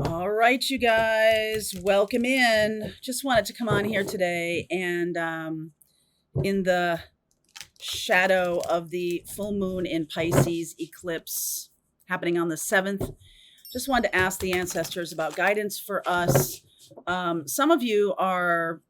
All right, you guys, welcome in. Just wanted to come on here today and in the shadow of the full moon in Pisces eclipse happening on the 7th, just wanted to ask the ancestors about guidance for us. Some of you are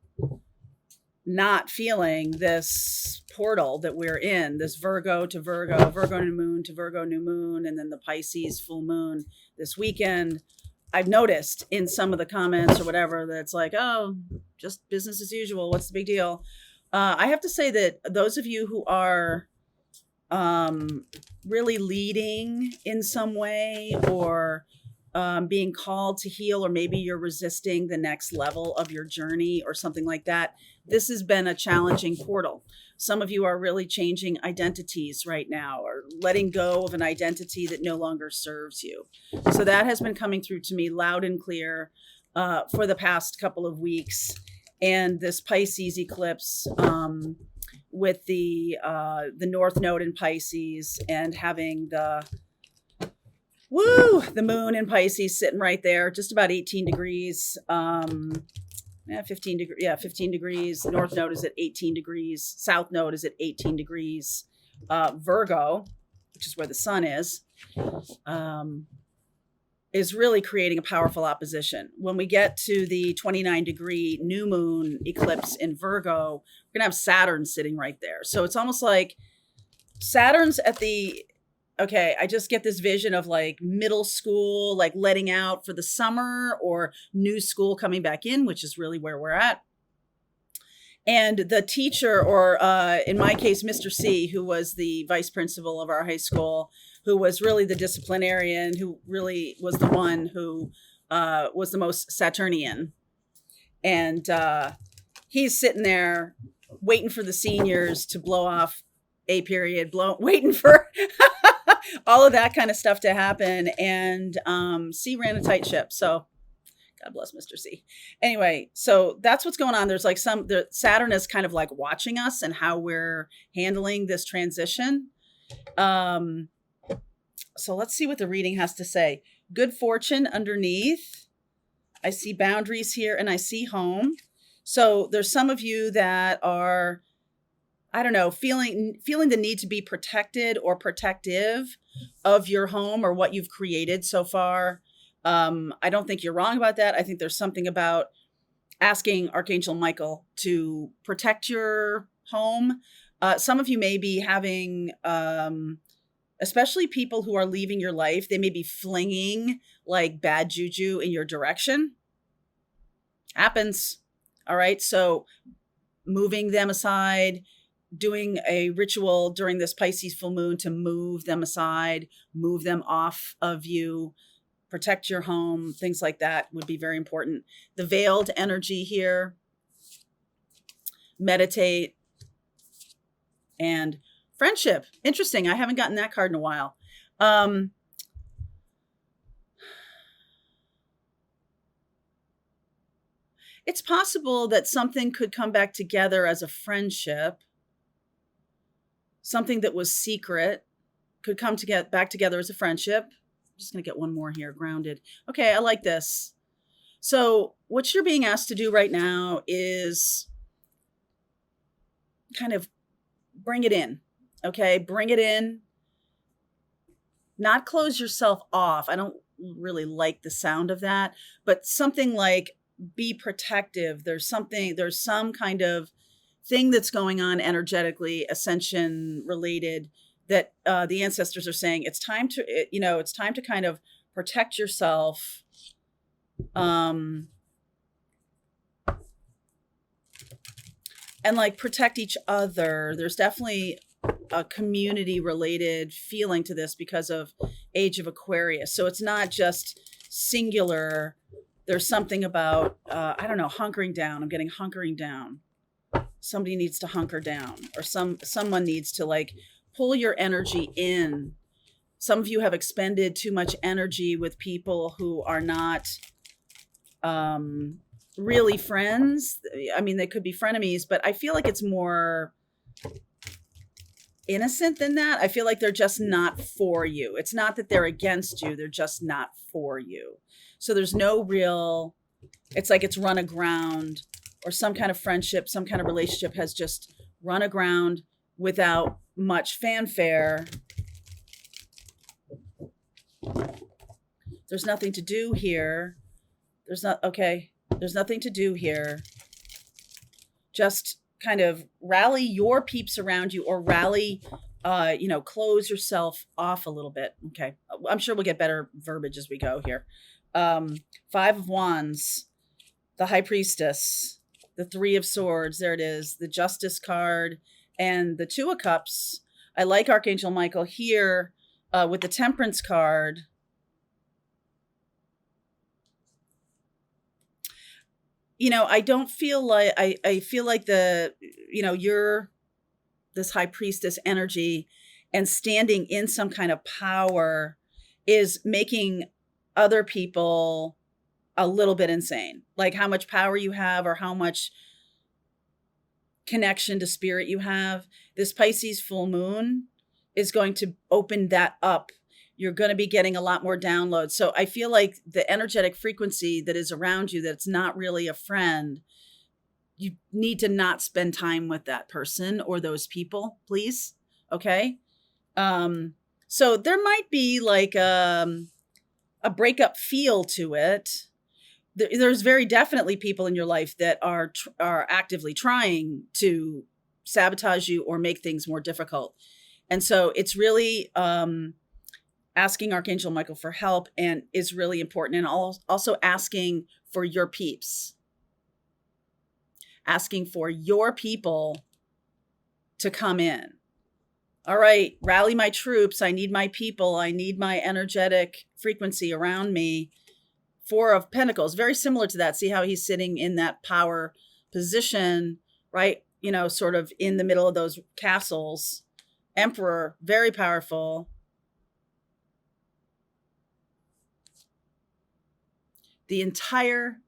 not feeling this portal that we're in, this Virgo to Virgo, Virgo new moon to Virgo new moon, and then the Pisces full moon this weekend. I've noticed in some of the comments or whatever that it's like, oh, just business as usual. What's the big deal? I have to say that those of you who are really leading in some way or being called to heal, or maybe you're resisting the next level of your journey or something like that, this has been a challenging portal. Some of you are really changing identities right now or letting go of an identity that no longer serves you. So that has been coming through to me loud and clear for the past couple of weeks. And this Pisces eclipse with the North Node in Pisces and having the moon in Pisces sitting right there, just about 18 degrees. 15 degrees. North node is at 18 degrees. South node is at 18 degrees. Virgo, which is where the sun is really creating a powerful opposition. When we get to the 29-degree new moon eclipse in Virgo, we're going to have Saturn sitting right there. So it's almost like Saturn's at the okay, I just get this vision of like middle school, like letting out for the summer, or new school coming back in, which is really where we're at. And the teacher, or in my case, Mr. C, who was the vice principal of our high school, who was really the disciplinarian, who really was the one who was the most Saturnian. And he's sitting there waiting for the seniors to blow off a period, waiting for all of that kind of stuff to happen. And C ran a tight ship. So God bless Mr. C. Anyway, so that's what's going on. There's like Saturn is kind of like watching us and how we're handling this transition. So let's see what the reading has to say. Good fortune underneath. I see boundaries here and I see home. So there's some of you that are, I don't know, feeling the need to be protected or protective of your home or what you've created so far. I don't think you're wrong about that. I think there's something about asking Archangel Michael to protect your home. Some of you may be having, especially people who are leaving your life, they may be flinging like bad juju in your direction. Happens. All right. So moving them aside, doing a ritual during this Pisces full moon to move them aside, move them off of you, protect your home, things like that would be very important. The veiled energy here, meditate, and friendship. Interesting. I haven't gotten that card in a while. It's possible that something could come back together as a friendship. Something that was secret could come back together as a friendship. I'm just going to get one more here, grounded. Okay, I like this. So what you're being asked to do right now is kind of bring it in. Okay, bring it in. Not close yourself off. I don't really like the sound of that, but something like be protective. There's some kind of thing that's going on energetically, ascension related, that the ancestors are saying it's time to kind of protect yourself. And like protect each other. There's definitely a community related feeling to this because of Age of Aquarius. So it's not just singular. There's something about, I don't know, hunkering down. I'm getting hunkering down. Somebody needs to hunker down, or someone needs to like pull your energy in. Some of you have expended too much energy with people who are not really friends. I mean, they could be frenemies, but I feel like it's more innocent than that. I feel like they're just not for you. It's not that they're against you. They're just not for you. So there's no real, it's like it's run aground, or some kind of friendship, some kind of relationship has just run aground without much fanfare. There's nothing to do here. There's nothing to do here. Just kind of rally your peeps around you, or rally, close yourself off a little bit. Okay. I'm sure we'll get better verbiage as we go here. Five of Wands, the High Priestess, the Three of Swords. There it is. The Justice card and the Two of Cups. I like Archangel Michael here with the Temperance card. I don't feel like, I feel like you're this High Priestess energy, and standing in some kind of power is making other people a little bit insane. Like how much power you have, or how much connection to spirit you have. This Pisces full moon is going to open that up. You're going to be getting a lot more downloads. So I feel like the energetic frequency that is around you, that's not really a friend, you need to not spend time with that person or those people, please. Okay. So there might be like a breakup feel to it. There's very definitely people in your life that are actively trying to sabotage you or make things more difficult. And so it's really, asking Archangel Michael for help and is really important. And also asking for your peeps, asking for your people to come in. All right, rally my troops. I need my people. I need my energetic frequency around me. Four of Pentacles, very similar to that. See how he's sitting in that power position, right? Sort of in the middle of those castles. Emperor, very powerful. The entire,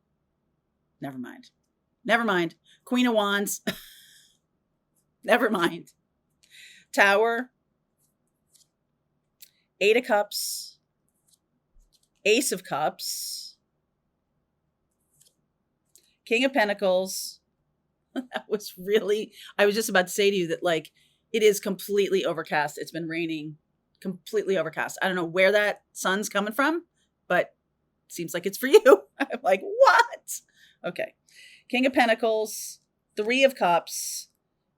never mind. Queen of Wands, never mind. Tower, Eight of Cups, Ace of Cups, King of Pentacles. That was really, I was just about to say to you that, like, it is completely overcast. It's been raining, completely overcast. I don't know where that sun's coming from, but seems like it's for you. I'm like, what? Okay. King of Pentacles, Three of Cups,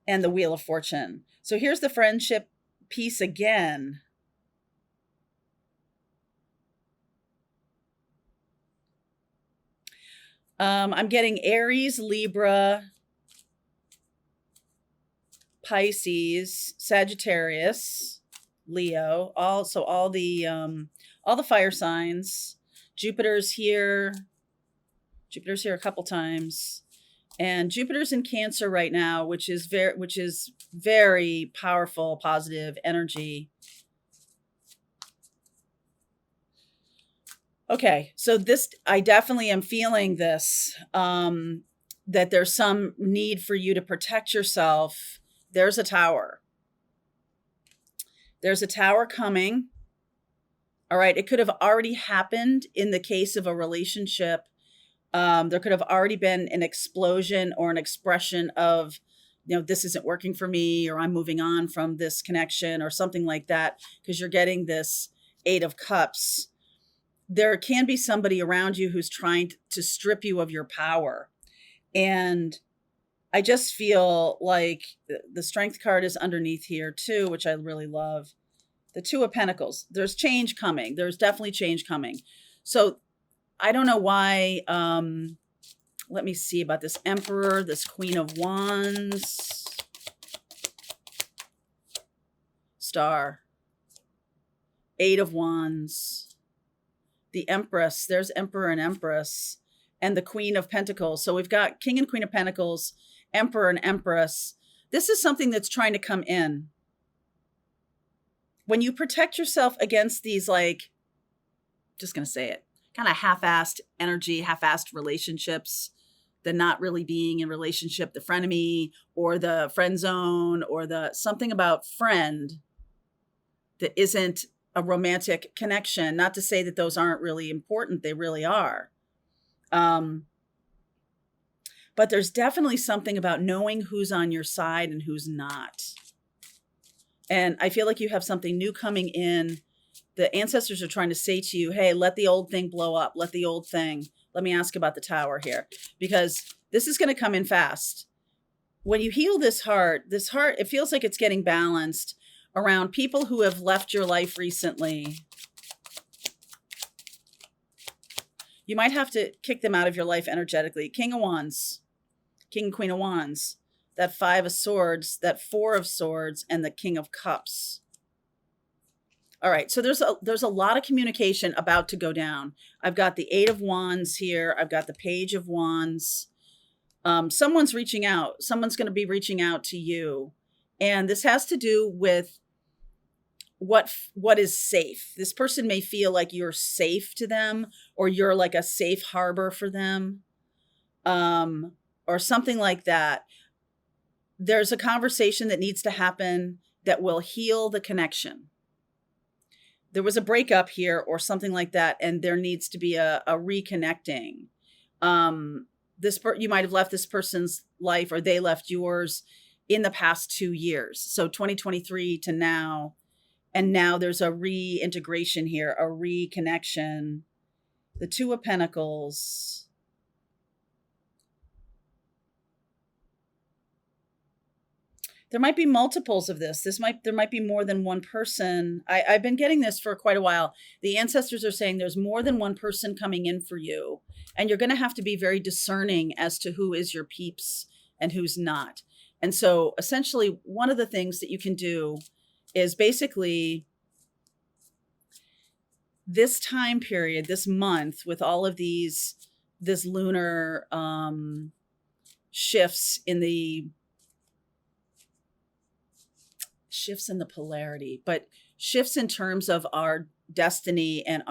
and the Wheel of Fortune. So here's the friendship piece again. I'm getting Aries, Libra, Pisces, Sagittarius, Leo, all the fire signs. Jupiter's here a couple times, and Jupiter's in Cancer right now, which is very powerful, positive energy. Okay, so this, I definitely am feeling this, that there's some need for you to protect yourself. There's a tower. There's a tower coming. All right, it could have already happened in the case of a relationship. There could have already been an explosion or an expression of, this isn't working for me, or I'm moving on from this connection, or something like that, because you're getting this Eight of Cups. There can be somebody around you who's trying to strip you of your power. And I just feel like the Strength card is underneath here too, which I really love. The Two of Pentacles, there's change coming. There's definitely change coming. So I don't know why. Let me see about this Emperor, this Queen of Wands, Star, Eight of Wands, the Empress. There's Emperor and Empress, and the Queen of Pentacles. So we've got King and Queen of Pentacles, Emperor and Empress. This is something that's trying to come in. When you protect yourself against these, like, just going to say it, kind of half-assed energy, half-assed relationships, the not really being in relationship, the frenemy, or the friend zone, or the something about friend that isn't a romantic connection. Not to say that those aren't really important. They really are. Um, but there's definitely something about knowing who's on your side and who's not. And I feel like you have something new coming in. The ancestors are trying to say to you, hey, let the old thing blow up. Let the old thing. Let me ask about the Tower here, because this is going to come in fast. When you heal this heart, it feels like it's getting balanced around people who have left your life recently. You might have to kick them out of your life energetically. King of Wands, King and Queen of Wands, that Five of Swords, that Four of Swords, and the King of Cups. All right, so there's a lot of communication about to go down. I've got the Eight of Wands here. I've got the Page of Wands. Someone's reaching out. Someone's going to be reaching out to you. And this has to do with what is safe. This person may feel like you're safe to them, or you're like a safe harbor for them, or something like that. There's a conversation that needs to happen that will heal the connection. There was a breakup here or something like that, and there needs to be a reconnecting. You might have left this person's life, or they left yours in the past 2 years. So 2023 to now, and now there's a reintegration here, a reconnection. The Two of Pentacles. There might be multiples of this. There might be more than one person. I've been getting this for quite a while. The ancestors are saying there's more than one person coming in for you, and you're going to have to be very discerning as to who is your peeps and who's not. And so essentially one of the things that you can do is basically this time period, this month, with all of this lunar shifts in the polarity, but shifts in terms of our destiny and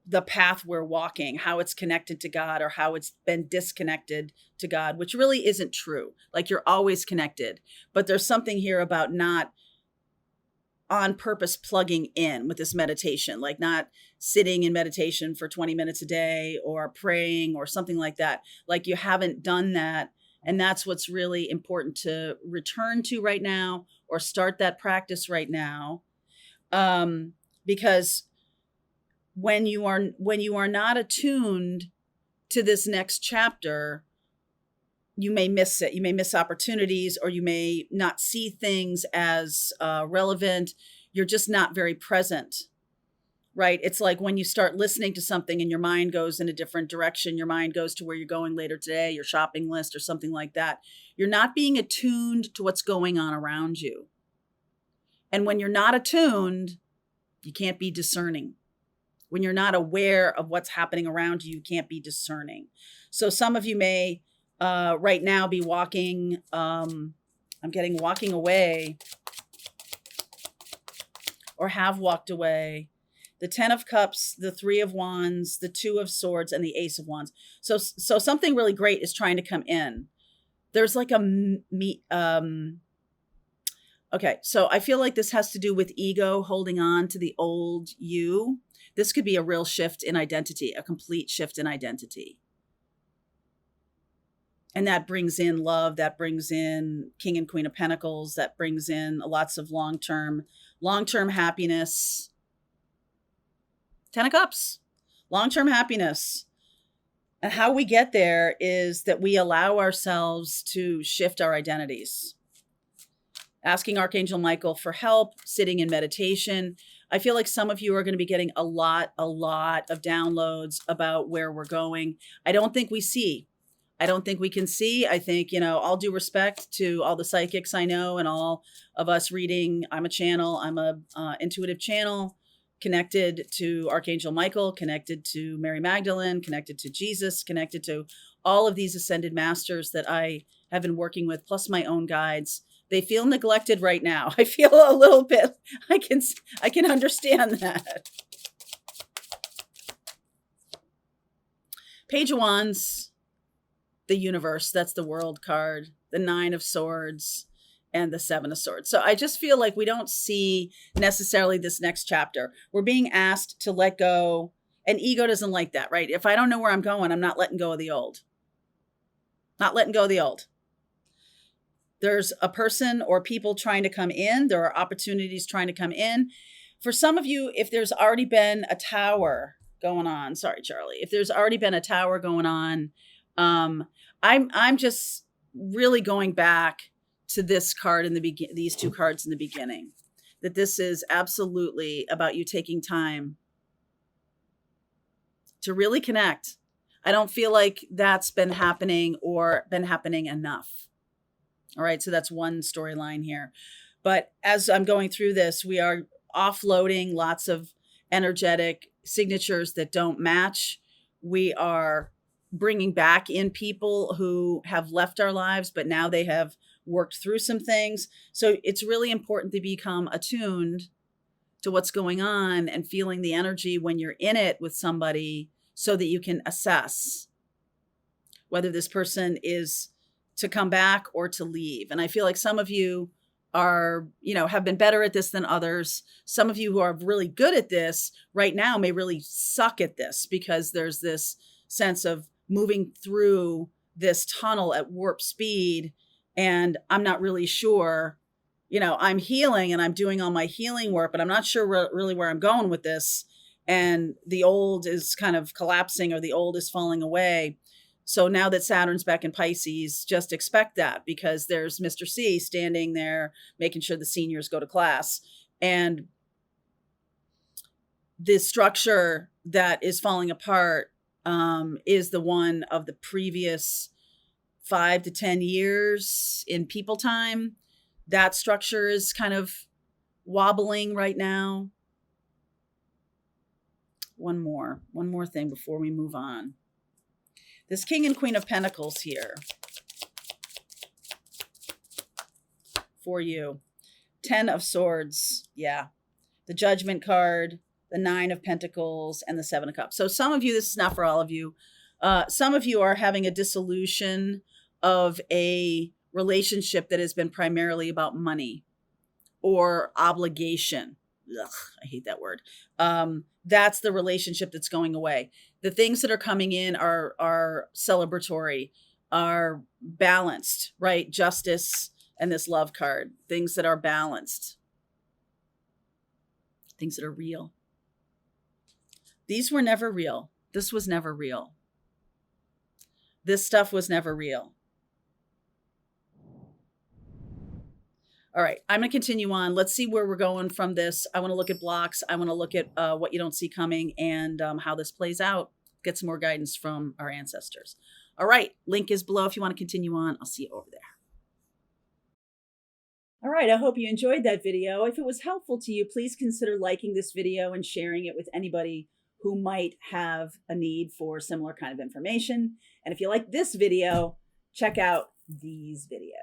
the path we're walking, how it's connected to God or how it's been disconnected to God, which really isn't true. Like, you're always connected, but there's something here about not on purpose plugging in with this meditation, like not sitting in meditation for 20 minutes a day or praying or something like that. Like, you haven't done that. And that's what's really important to return to right now, or start that practice right now. Because when you are not attuned to this next chapter, you may miss it. You may miss opportunities, or you may not see things as relevant. You're just not very present, right? It's like when you start listening to something and your mind goes in a different direction, your mind goes to where you're going later today, your shopping list or something like that. You're not being attuned to what's going on around you. And when you're not attuned, you can't be discerning. When you're not aware of what's happening around you, you can't be discerning. So some of you may right now be walking, I'm getting walking away, or have walked away. The 10 of Cups, the 3 of Wands, the 2 of Swords, and the Ace of Wands. So something really great is trying to come in. There's like okay, so I feel like this has to do with ego holding on to the old you. This could be a real shift in identity, a complete shift in identity. And that brings in love, that brings in King and Queen of Pentacles, that brings in lots of long-term happiness. 10 of Cups, long-term happiness. And how we get there is that we allow ourselves to shift our identities. Asking Archangel Michael for help, sitting in meditation. I feel like some of you are going to be getting a lot of downloads about where we're going. I don't think we can see. I think, all due respect to all the psychics I know and all of us reading. I'm a channel. I'm a intuitive channel, connected to Archangel Michael, connected to Mary Magdalene, connected to Jesus, connected to all of these ascended masters that I have been working with, plus my own guides. They feel neglected right now. I feel a little bit, I can understand that. Page of Wands, the universe, that's the world card, the 9 of Swords, and the Seven of Swords. So I just feel like we don't see necessarily this next chapter. We're being asked to let go, and ego doesn't like that, right? If I don't know where I'm going, I'm not letting go of the old. Not letting go of the old. There's a person or people trying to come in. There are opportunities trying to come in. For some of you, if there's already been a tower going on, sorry, Charlie, if there's already been a tower going on, I'm just really going back to this card in the these two cards in the beginning, that this is absolutely about you taking time to really connect. I don't feel like that's been happening or been happening enough. All right, so that's one storyline here. But as I'm going through this, we are offloading lots of energetic signatures that don't match. We are bringing back in people who have left our lives, but now they have worked through some things. So it's really important to become attuned to what's going on and feeling the energy when you're in it with somebody so that you can assess whether this person is to come back or to leave. And I feel like some of you are, have been better at this than others. Some of you who are really good at this right now may really suck at this, because there's this sense of moving through this tunnel at warp speed. And I'm not really sure, I'm healing and I'm doing all my healing work, but I'm not sure really where I'm going with this. And the old is kind of collapsing, or the old is falling away. So now that Saturn's back in Pisces, just expect that, because there's Mr. C standing there making sure the seniors go to class. And the structure that is falling apart is the one of the previous 5 to 10 years in people time. That structure is kind of wobbling right now. One more thing before we move on. This King and Queen of Pentacles here for you. 10 of Swords. Yeah. The Judgment card, the 9 of Pentacles, and the 7 of Cups. So some of you, this is not for all of you. Some of you are having a dissolution of a relationship that has been primarily about money or obligation. Ugh, I hate that word. That's the relationship that's going away. The things that are coming in are celebratory, are balanced, right? Justice and this Love card. Things that are balanced. Things that are real. These were never real. This was never real. This stuff was never real. All right, I'm going to continue on. Let's see where we're going from this. I want to look at blocks. I want to look at what you don't see coming, and how this plays out. Get some more guidance from our ancestors. All right, link is below if you want to continue on. I'll see you over there. All right, I hope you enjoyed that video. If it was helpful to you, please consider liking this video and sharing it with anybody who might have a need for similar kind of information. And if you like this video, check out these videos.